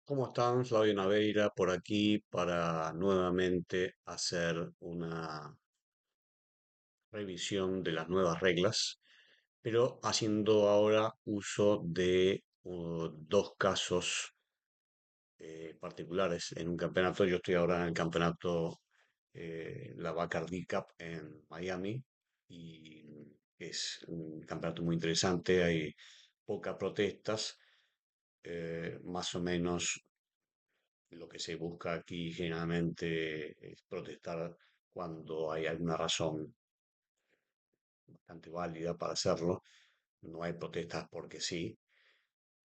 ¿Cómo están? Flavio Naveira por aquí para nuevamente hacer una revisión de las nuevas reglas, pero haciendo ahora uso de dos casos particulares en un campeonato. Yo estoy ahora en el campeonato, la Bacardi Cup en Miami, y es un campeonato muy interesante. Hay pocas protestas, más o menos. Lo que se busca aquí generalmente es protestar cuando hay alguna razón bastante válida para hacerlo. No hay protestas porque sí.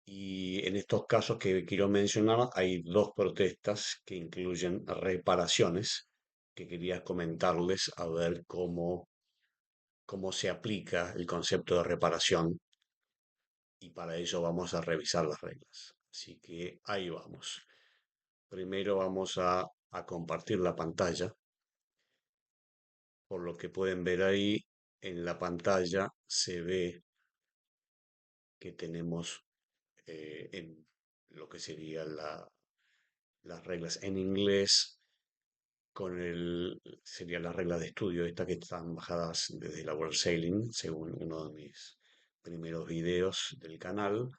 Y en estos casos que quiero mencionar, hay dos protestas que incluyen reparaciones que quería comentarles a ver cómo se aplica el concepto de reparación, y para ello vamos a revisar las reglas. Así que ahí vamos. Primero vamos a compartir la pantalla. Por lo que pueden ver ahí en la pantalla, se ve que tenemos en lo que sería las reglas en inglés, sería las reglas de estudio, estas que están bajadas desde la World Sailing, según uno de mis primeros videos del canal.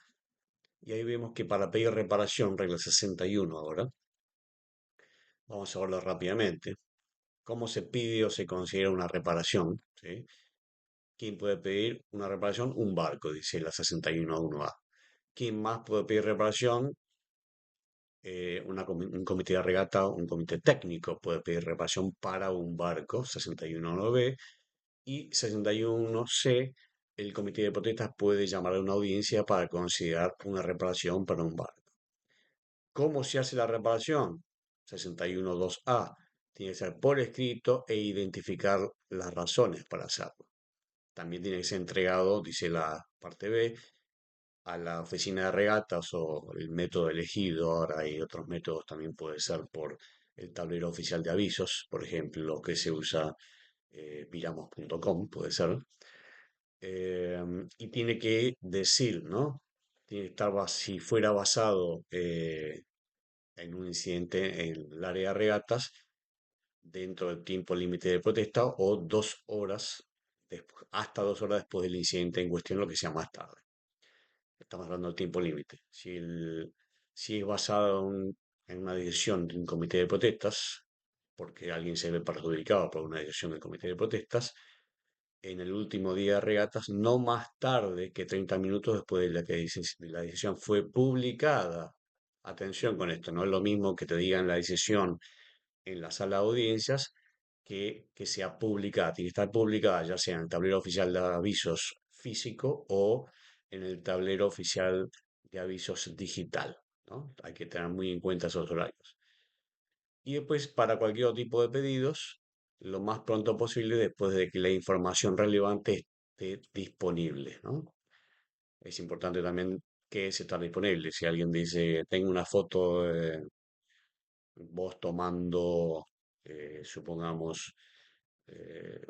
Y ahí vemos que para pedir reparación, regla 61 ahora, vamos a verlo rápidamente. ¿Cómo se pide o se considera una reparación? ¿Sí? ¿Quién puede pedir una reparación? Un barco, dice la 611A. ¿Quién más puede pedir reparación? Un comité de regata, un comité técnico puede pedir reparación para un barco, 611B. Y 61C, el comité de protestas puede llamar a una audiencia para considerar una reparación para un barco. ¿Cómo se hace la reparación? 612A. Tiene que ser por escrito e identificar las razones para hacerlo. También tiene que ser entregado, dice la parte B, a la oficina de regatas o el método elegido. Ahora hay otros métodos, también puede ser por el tablero oficial de avisos, por ejemplo, que se usa, piramos.com, puede ser. Y tiene que decir, ¿no? Tiene que estar, si fuera basado en un incidente en el área de regatas, dentro del tiempo límite de protesta o 2 horas después, hasta 2 horas después del incidente en cuestión, lo que sea más tarde. Estamos hablando del tiempo límite. Si es basado en una decisión de un comité de protestas, porque alguien se ve perjudicado por una decisión del comité de protestas, en el último día de regatas, no más tarde que 30 minutos después de la que la decisión fue publicada. Atención con esto, no es lo mismo que te digan la decisión en la sala de audiencias que sea publicada. Tiene que estar publicada ya sea en el tablero oficial de avisos físico o en el tablero oficial de avisos digital, ¿no? Hay que tener muy en cuenta esos horarios. Y después, para cualquier otro tipo de pedidos, lo más pronto posible después de que la información relevante esté disponible, ¿no? Es importante también que se está disponible. Si alguien dice, tengo una foto de vos tomando, supongamos,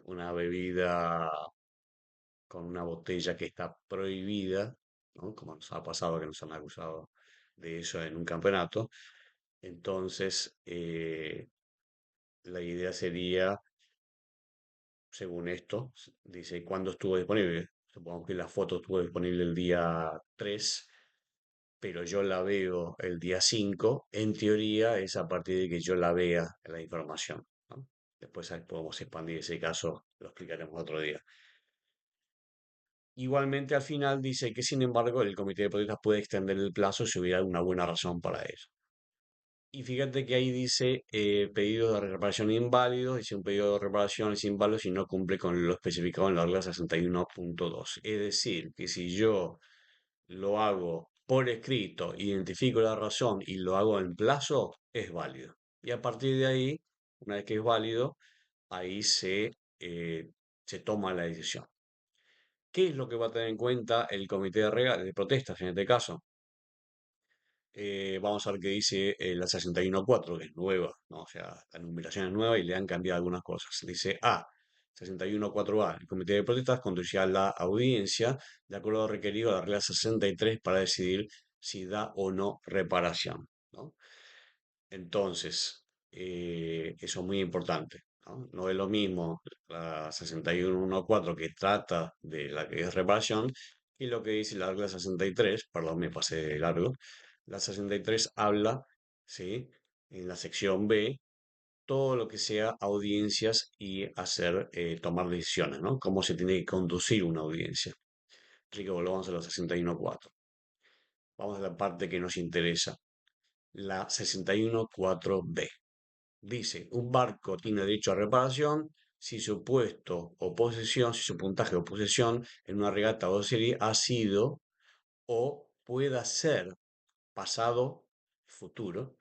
una bebida con una botella que está prohibida, ¿no? Como nos ha pasado que nos han acusado de eso en un campeonato. Entonces, la idea sería, según esto, dice cuándo estuvo disponible. Supongamos que la foto estuvo disponible el día 3, pero yo la veo el día 5. En teoría es a partir de que yo la vea la información, ¿no? Después ahí podemos expandir ese caso, lo explicaremos otro día. Igualmente, al final dice que, sin embargo, el comité de protestas puede extender el plazo si hubiera una buena razón para ello. Y fíjate que ahí dice, pedido de reparación inválido. Dice un pedido de reparación es inválido si no cumple con lo especificado en la regla 61.2. Es decir, que si yo lo hago por escrito, identifico la razón y lo hago en plazo, es válido. Y a partir de ahí, una vez que es válido, ahí eh, se toma la decisión. ¿Qué es lo que va a tener en cuenta el comité de protestas en este caso? Vamos a ver qué dice la 61.4, que es nueva, ¿no? O sea, la numeración es nueva y le han cambiado algunas cosas. Dice A, 61.4A, el comité de protestas conducirá la audiencia de acuerdo a lo requerido a la regla 63 para decidir si da o no reparación. ¿no? Entonces, eso es muy importante, ¿no? No es lo mismo la 61.1.4 que trata de la que es reparación y lo que dice la regla 63, perdón, me pasé de largo. La 63 habla, ¿sí? En la sección B, todo lo que sea audiencias y hacer, tomar decisiones, ¿no? Cómo se tiene que conducir una audiencia. Así que volvamos a la 61.4. Vamos a la parte que nos interesa. La 61.4b. Dice, un barco tiene derecho a reparación si su puesto o posesión, si su puntaje o posesión en una regata o serie ha sido o pueda ser pasado, futuro,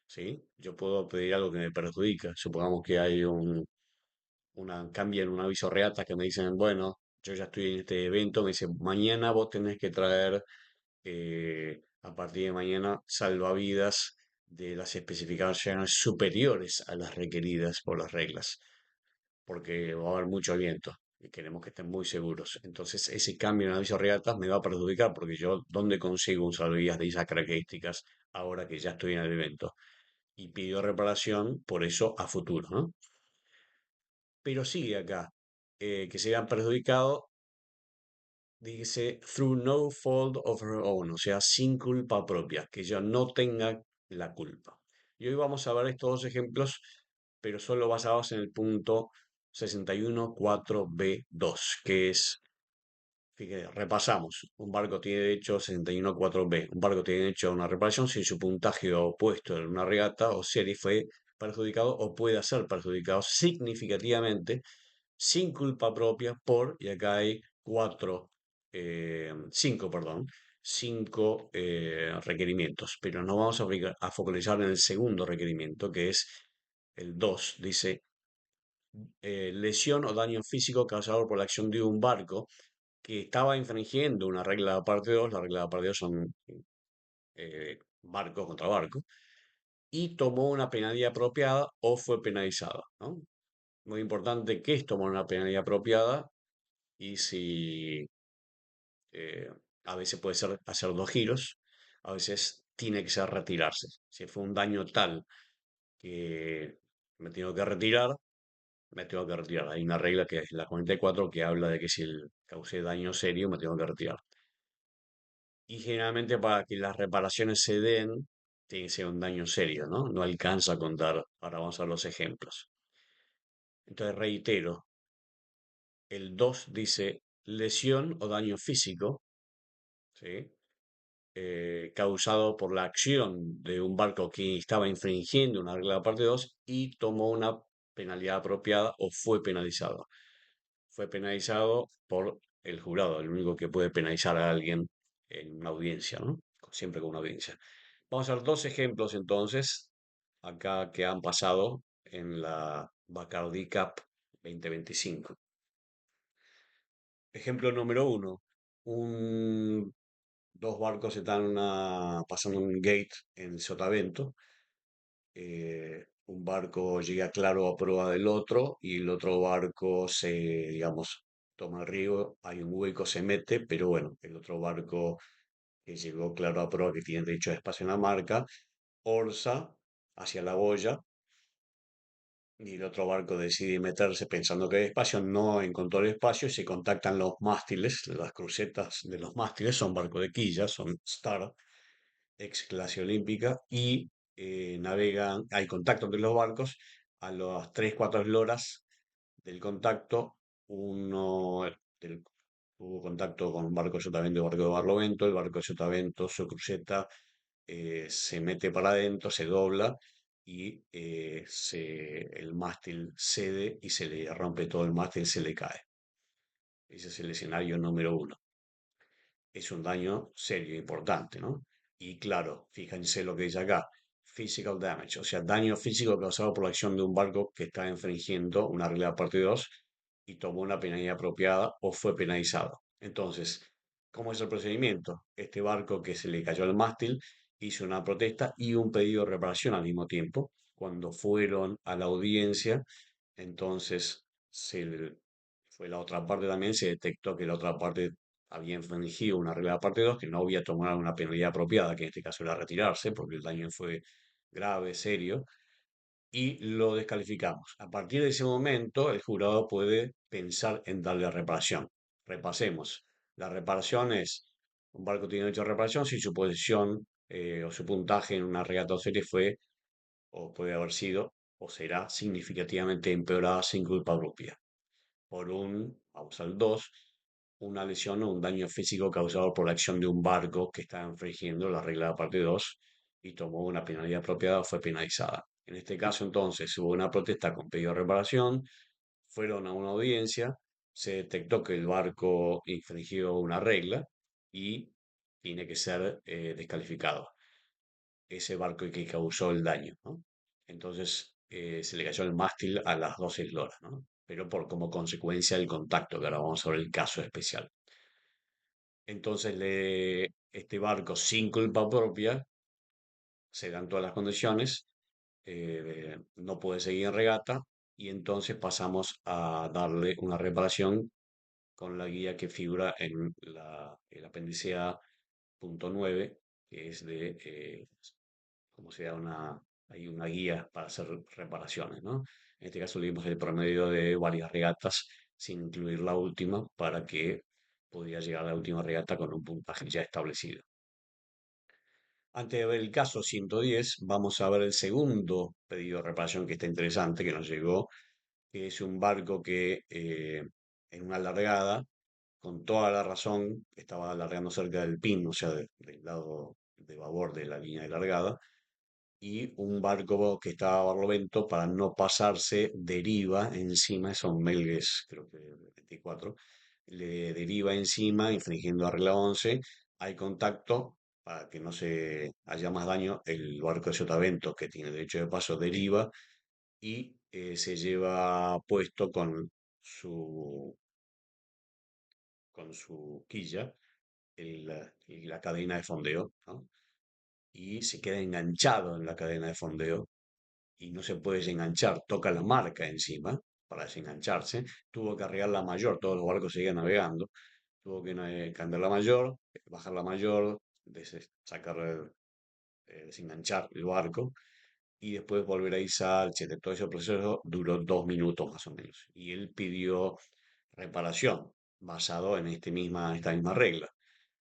¿sí? Yo puedo pedir algo que me perjudica. Supongamos que hay cambia en un aviso regata que me dicen, bueno, yo ya estoy en este evento, me dicen, mañana vos tenés que traer a partir de mañana salvavidas de las especificaciones superiores a las requeridas por las reglas, porque va a haber mucho viento y queremos que estén muy seguros. Entonces, ese cambio en aviso de regatas me va a perjudicar porque yo, ¿dónde consigo un salvavidas de esas características ahora que ya estoy en el evento? Y pido reparación por eso a futuro, ¿no? Pero sigue acá, que se vean perjudicados dice, through no fault of her own, o sea, sin culpa propia, que ella no tenga la culpa. Y hoy vamos a ver estos dos ejemplos, pero solo basados en el punto 61.4b2, que es, fíjate, repasamos, un barco tiene derecho 61.4b, un barco tiene derecho a una reparación si su puntaje opuesto en una regata o serie fue perjudicado o puede ser perjudicado significativamente sin culpa propia por, y acá hay cinco, perdón, cinco requerimientos, pero nos vamos a focalizar en el segundo requerimiento, que es el 2 dice, lesión o daño físico causado por la acción de un barco que estaba infringiendo una regla de la parte 2, la regla de la parte 2 son barco contra barco, y tomó una penalidad apropiada o fue penalizada, ¿no? Muy importante que es tomar una penalidad apropiada y si eh, a veces puede ser hacer dos giros, a veces tiene que ser retirarse. Si fue un daño tal que me tengo que retirar, me tengo que retirar. Hay una regla que es la 44 que habla de que si causé daño serio, me tengo que retirar. Y generalmente para que las reparaciones se den, tiene que ser un daño serio, ¿no? No alcanza a contar. Ahora vamos a ver los ejemplos. Entonces reitero, el 2 dice lesión o daño físico, ¿sí? Causado por la acción de un barco que estaba infringiendo una regla de la parte 2 y tomó una penalidad apropiada o fue penalizado. Fue penalizado por el jurado, el único que puede penalizar a alguien en una audiencia, ¿no? Siempre con una audiencia. Vamos a ver dos ejemplos entonces, acá que han pasado en la Bacardi Cup 2025. Ejemplo número uno, un dos barcos están pasando un gate en Sotavento. Un barco llega claro a proa del otro y el otro barco digamos, toma el río, hay un hueco, se mete, pero bueno, el otro barco que llegó claro a proa, que tiene derecho a espacio en la marca, orza hacia la boya y el otro barco decide meterse pensando que hay espacio, no encontró el espacio y se contactan los mástiles, las crucetas de los mástiles, son barcos de quilla, son Star, ex clase olímpica, y navegan, hay contacto entre los barcos, a las 3 4 horas del contacto, uno tuvo contacto con un barco de Sotavento y un barco de Barlovento, el barco de Sotavento, su cruceta, se mete para adentro, se dobla y el mástil cede y se le rompe todo el mástil, se le cae. Ese es el escenario número uno. Es un daño serio, importante, ¿no? Y claro, fíjense lo que dice acá, physical damage, o sea, daño físico causado por la acción de un barco que está infringiendo una regla de parte 2 y tomó una penalidad apropiada o fue penalizado. Entonces, ¿cómo es el procedimiento? Este barco que se le cayó al mástil hizo una protesta y un pedido de reparación al mismo tiempo. Cuando fueron a la audiencia, entonces fue la otra parte también, se detectó que la otra parte había infringido una regla de la parte 2 que no había tomado una penalidad apropiada, que en este caso era retirarse, porque el daño fue grave, serio, y lo descalificamos. A partir de ese momento, el jurado puede pensar en darle reparación. Repasemos. La reparación es, un barco tiene derecho a reparación si su posición o su puntaje en una regata o serie fue, o puede haber sido, o será significativamente empeorada sin culpa propia por vamos al 2, una lesión o un daño físico causado por la acción de un barco que está infringiendo la regla de la parte 2 y tomó una penalidad apropiada o fue penalizada. En este caso, entonces, hubo una protesta con pedido de reparación, fueron a una audiencia, se detectó que el barco infringió una regla y tiene que ser descalificado ese barco que causó el daño, ¿no? Entonces se le cayó el mástil a las 12 horas, ¿no? Pero por como consecuencia del contacto, que ahora vamos a ver el caso especial. Entonces este barco sin culpa propia, se dan todas las condiciones, no puede seguir en regata y entonces pasamos a darle una reparación con la guía que figura en el apéndice A punto 9, que es de como sea hay una guía para hacer reparaciones, ¿no? En este caso leímos el promedio de varias regatas sin incluir la última para que pudiera llegar a la última regata con un puntaje ya establecido. Antes de ver el caso 110, vamos a ver el segundo pedido de reparación que está interesante, que nos llegó, que es un barco que en una largada, con toda la razón, estaba alargando cerca del pin, o sea, del lado de babor de la línea de largada, y un barco que estaba a barlovento para no pasarse deriva encima, son melgues, creo que 24, le deriva encima, infringiendo la regla 11, hay contacto para que no se haya más daño, el barco de sotavento que tiene derecho de paso deriva y se lleva puesto su, con su quilla la cadena de fondeo, ¿no? Y se queda enganchado en la cadena de fondeo y no se puede desenganchar, toca la marca encima para desengancharse, tuvo que arriar la mayor, todos los barcos seguían navegando, tuvo que cambiar la mayor, bajar la mayor, sacar, desenganchar el barco y después volver a izar, etcétera. Todo ese proceso duró 2 minutos más o menos. Y él pidió reparación basado en esta misma regla.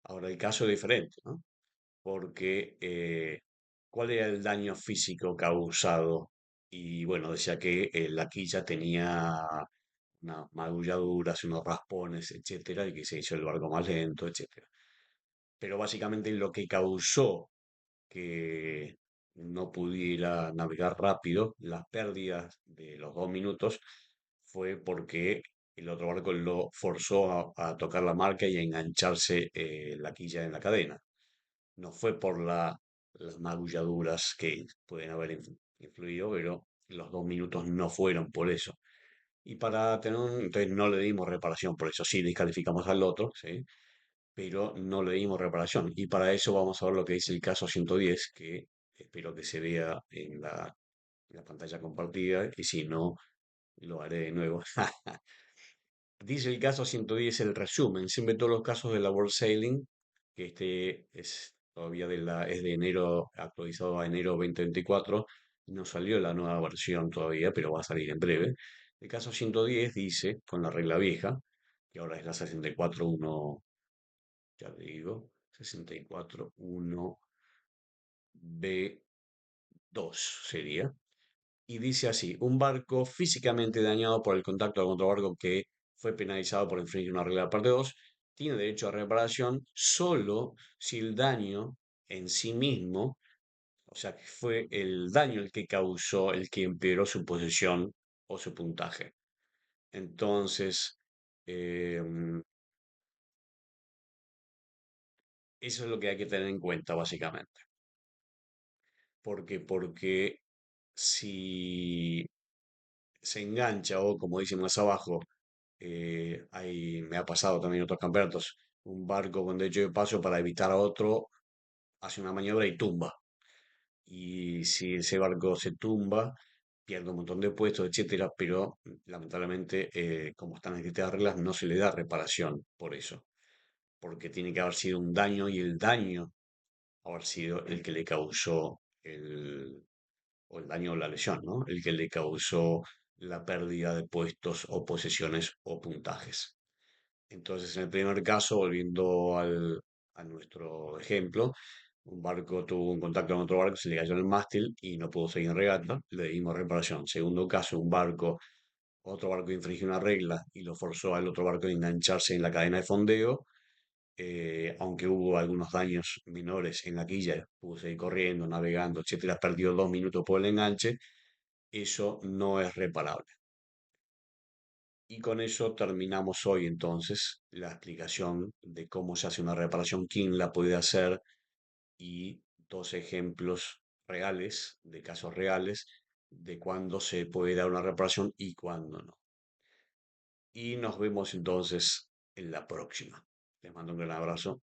Ahora el caso es diferente, ¿no? Porque ¿cuál era el daño físico causado? Y bueno, decía que la quilla tenía unas magulladuras, unos raspones, etcétera, y que se hizo el barco más lento, etcétera. Pero básicamente lo que causó que no pudiera navegar rápido, las pérdidas de los 2 minutos, fue porque el otro barco lo forzó a tocar la marca y a engancharse la quilla en la cadena. No fue por las magulladuras que pueden haber influido, pero los 2 minutos no fueron por eso. Y para tener entonces no le dimos reparación, por eso sí descalificamos al otro, ¿sí? Pero no le dimos reparación. Y para eso vamos a ver lo que dice el caso 110, que espero que se vea en la pantalla compartida, y si no, lo haré de nuevo. Dice el caso 110 el resumen, siempre todos los casos de la World Sailing, que este es todavía es de enero, actualizado a enero 2024, no salió la nueva versión todavía, pero va a salir en breve. El caso 110 dice, con la regla vieja, que ahora es la 64.1, ya te digo, 64.1b2 sería, y dice así, un barco físicamente dañado por el contacto con otro barco que fue penalizado por infringir una regla de la parte 2 tiene derecho a reparación solo si el daño en sí mismo, o sea, que fue el daño el que causó, el que empeoró su posición o su puntaje. Entonces, eso es lo que hay que tener en cuenta básicamente. Porque si se engancha o como dicen más abajo, me ha pasado también en otros campeonatos, un barco con derecho de paso para evitar a otro, hace una maniobra y tumba. Y si ese barco se tumba, pierde un montón de puestos, etcétera, pero lamentablemente, como están escritas las reglas, no se le da reparación por eso. porque tiene que haber sido un daño y el daño haber sido el que le causó o el daño o la lesión, ¿no? El que le causó la pérdida de puestos o posesiones o puntajes. Entonces, en el primer caso, volviendo a nuestro ejemplo, un barco tuvo un contacto con otro barco, se le cayó el mástil y no pudo seguir en regata, le dimos reparación. Segundo caso, otro barco infringió una regla y lo forzó al otro barco a engancharse en la cadena de fondeo. Aunque hubo algunos daños menores en la quilla, pudo seguir corriendo, navegando, etcétera, perdió 2 minutos por el enganche, eso no es reparable. Y con eso terminamos hoy entonces la explicación de cómo se hace una reparación, quién la puede hacer y dos ejemplos reales, de casos reales, de cuándo se puede dar una reparación y cuándo no. Y nos vemos entonces en la próxima. Les mando un gran abrazo.